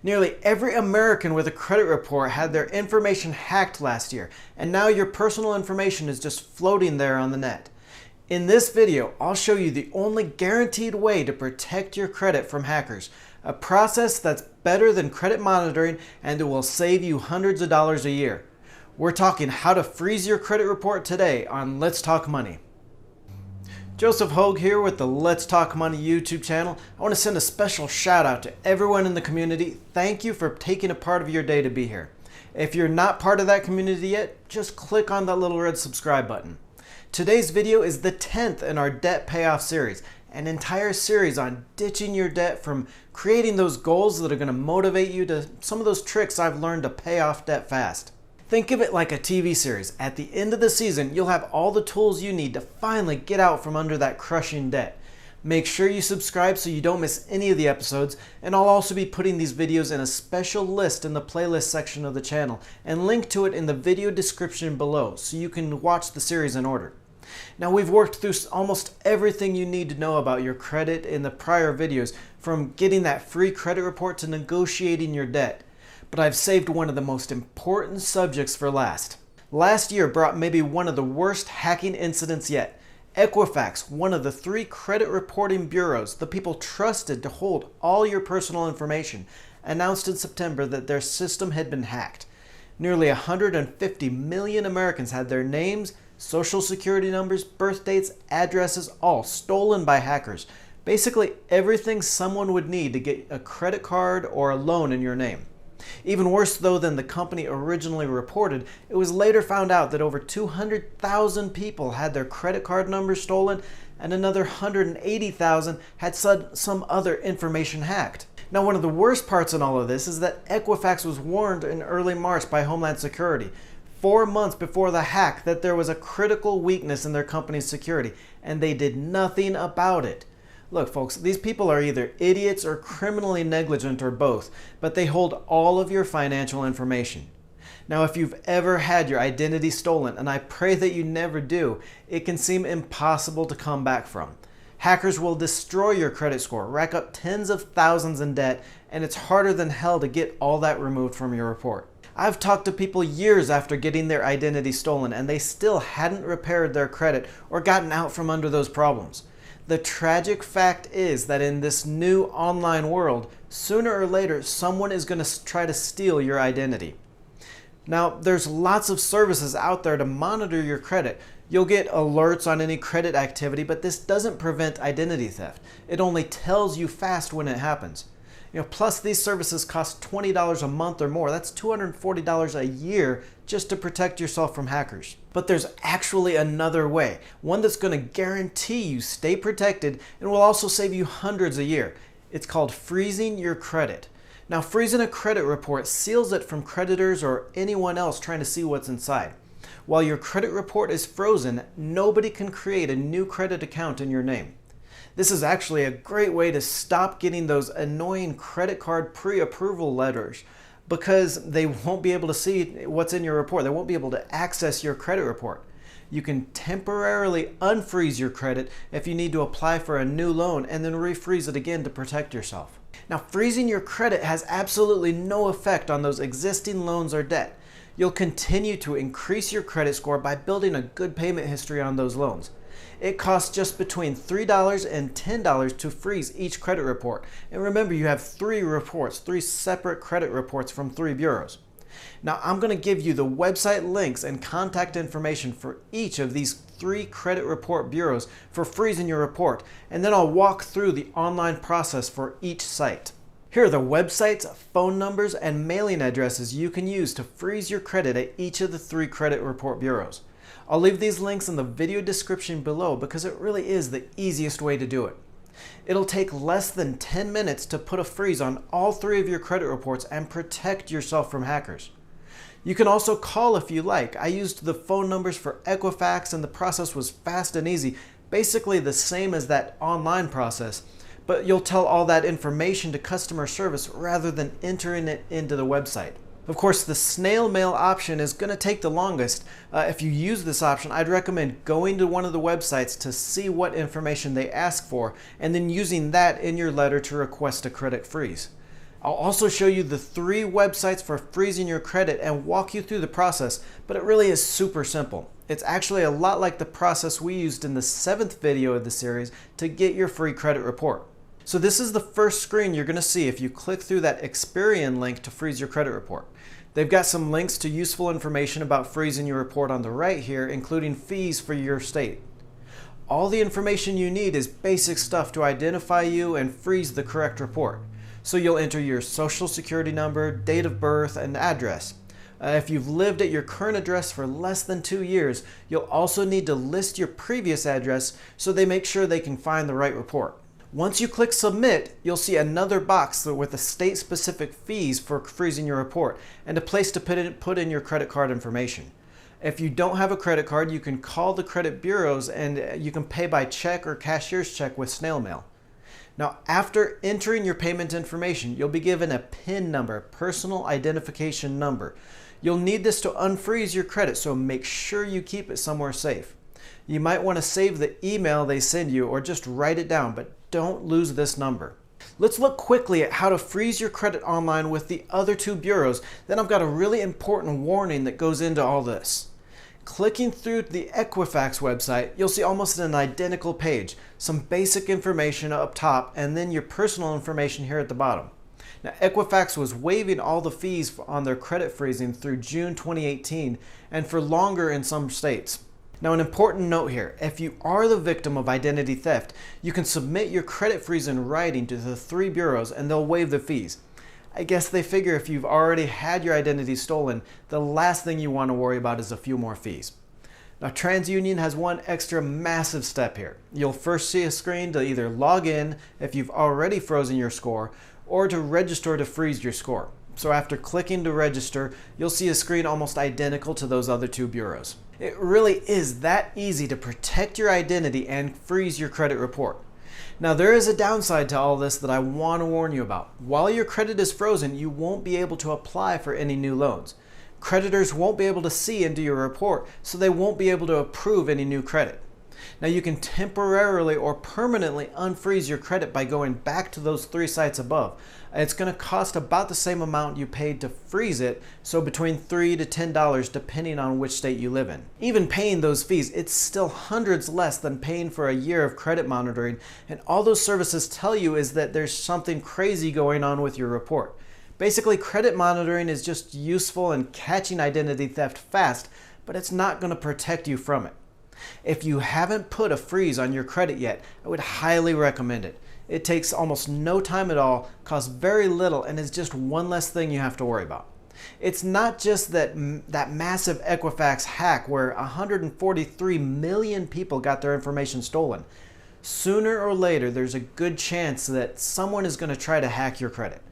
Nearly every American with a credit report had their information hacked last year, and now your personal information is just floating there on the net. In this video, I'll show you the only guaranteed way to protect your credit from hackers, a process that's better than credit monitoring and it will save you hundreds of dollars a year. We're talking how to freeze your credit report today on Let's Talk Money. Joseph Hogue here with the Let's Talk Money YouTube channel. I want to send a special shout out to everyone in the community. Thank you for taking a part of your day to be here. If you're not part of that community yet, just click on that little red subscribe button. Today's video is the 10th in our debt payoff series, an entire series on ditching your debt, from creating those goals that are going to motivate you to some of those tricks I've learned to pay off debt fast. Think of it like a TV series. At the end of the season, you'll have all the tools you need to finally get out from under that crushing debt. Make sure you subscribe so you don't miss any of the episodes, and I'll also be putting these videos in a special list in the playlist section of the channel and link to it in the video description below so you can watch the series in order. Now, we've worked through almost everything you need to know about your credit in the prior videos, from getting that free credit report to negotiating your debt. But I've saved one of the most important subjects for last. Last year brought maybe one of the worst hacking incidents yet. Equifax, one of the 3 credit reporting bureaus the people trusted to hold all your personal information, announced in September that their system had been hacked. Nearly 150 million Americans had their names, social security numbers, birth dates, addresses, all stolen by hackers. Basically everything someone would need to get a credit card or a loan in your name. Even worse, though, than the company originally reported, it was later found out that over 200,000 people had their credit card numbers stolen, and another 180,000 had some other information hacked. Now, one of the worst parts in all of this is that Equifax was warned in early March by Homeland Security, 4 months before the hack, that there was a critical weakness in their company's security, and they did nothing about it. Look, folks, these people are either idiots or criminally negligent or both, but they hold all of your financial information. Now, if you've ever had your identity stolen, and I pray that you never do, it can seem impossible to come back from. Hackers will destroy your credit score, rack up tens of thousands in debt, and it's harder than hell to get all that removed from your report. I've talked to people years after getting their identity stolen, and they still hadn't repaired their credit or gotten out from under those problems. The tragic fact is that in this new online world, sooner or later, someone is going to try to steal your identity. Now, there's lots of services out there to monitor your credit. You'll get alerts on any credit activity, but this doesn't prevent identity theft. It only tells you fast when it happens. Plus these services cost $20 a month or more. That's $240 a year just to protect yourself from hackers. But there's actually another way, one that's going to guarantee you stay protected and will also save you hundreds a year. It's called freezing your credit. Now, freezing a credit report seals it from creditors or anyone else trying to see what's inside. While your credit report is frozen, nobody can create a new credit account in your name. This is actually a great way to stop getting those annoying credit card pre-approval letters, because they won't be able to see what's in your report. They won't be able to access your credit report. You can temporarily unfreeze your credit if you need to apply for a new loan, and then refreeze it again to protect yourself. Now, freezing your credit has absolutely no effect on those existing loans or debt. You'll continue to increase your credit score by building a good payment history on those loans. It costs just between $3 and $10 to freeze each credit report. And remember, you have 3 reports, 3 separate credit reports from 3 bureaus. Now, I'm going to give you the website links and contact information for each of these 3 credit report bureaus for freezing your report, and then I'll walk through the online process for each site. Here are the websites, phone numbers, and mailing addresses you can use to freeze your credit at each of the 3 credit report bureaus. I'll leave these links in the video description below because it really is the easiest way to do it. It'll take less than 10 minutes to put a freeze on all 3 of your credit reports and protect yourself from hackers. You can also call if you like. I used the phone numbers for Equifax and the process was fast and easy, basically the same as that online process, but you'll tell all that information to customer service rather than entering it into the website. Of course, the snail mail option is going to take the longest. If you use this option, I'd recommend going to one of the websites to see what information they ask for, and then using that in your letter to request a credit freeze. I'll also show you the 3 websites for freezing your credit and walk you through the process, but it really is super simple. It's actually a lot like the process we used in the 7th video of the series to get your free credit report. So this is the first screen you're going to see if you click through that Experian link to freeze your credit report. They've got some links to useful information about freezing your report on the right here, including fees for your state. All the information you need is basic stuff to identify you and freeze the correct report. So you'll enter your social security number, date of birth, and address. If you've lived at your current address for less than 2 years, you'll also need to list your previous address so they make sure they can find the right report. Once you click Submit, you'll see another box with the state-specific fees for freezing your report and a place to put in your credit card information. If you don't have a credit card, you can call the credit bureaus and you can pay by check or cashier's check with snail mail. Now, after entering your payment information, you'll be given a PIN number, personal identification number. You'll need this to unfreeze your credit, so make sure you keep it somewhere safe. You might want to save the email they send you or just write it down, but don't lose this number. Let's look quickly at how to freeze your credit online with the other 2 bureaus. Then I've got a really important warning that goes into all this. Clicking through the Equifax website, you'll see almost an identical page, some basic information up top, and then your personal information here at the bottom. Now, Equifax was waiving all the fees on their credit freezing through June 2018 and for longer in some states. Now, an important note here, if you are the victim of identity theft, you can submit your credit freeze in writing to the 3 bureaus and they'll waive the fees. I guess they figure if you've already had your identity stolen, the last thing you want to worry about is a few more fees. Now, TransUnion has one extra massive step here. You'll first see a screen to either log in if you've already frozen your score or to register to freeze your score. So after clicking to register, you'll see a screen almost identical to those other 2 bureaus. It really is that easy to protect your identity and freeze your credit report. Now, there is a downside to all this that I want to warn you about. While your credit is frozen, you won't be able to apply for any new loans. Creditors won't be able to see into your report, so they won't be able to approve any new credit. Now, you can temporarily or permanently unfreeze your credit by going back to those 3 sites above. It's going to cost about the same amount you paid to freeze it, so between $3 to $10 depending on which state you live in. Even paying those fees, it's still hundreds less than paying for a year of credit monitoring, and all those services tell you is that there's something crazy going on with your report. Basically, credit monitoring is just useful in catching identity theft fast, but it's not going to protect you from it. If you haven't put a freeze on your credit yet, I would highly recommend it. It takes almost no time at all, costs very little, and is just one less thing you have to worry about. It's not just that massive Equifax hack where 143 million people got their information stolen. Sooner or later, there's a good chance that someone is going to try to hack your credit.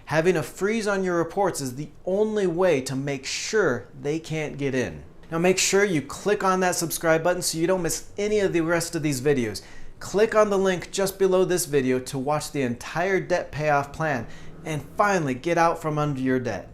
Having a freeze on your reports is the only way to make sure they can't get in. Now, make sure you click on that subscribe button so you don't miss any of the rest of these videos. Click on the link just below this video to watch the entire debt payoff plan and finally get out from under your debt.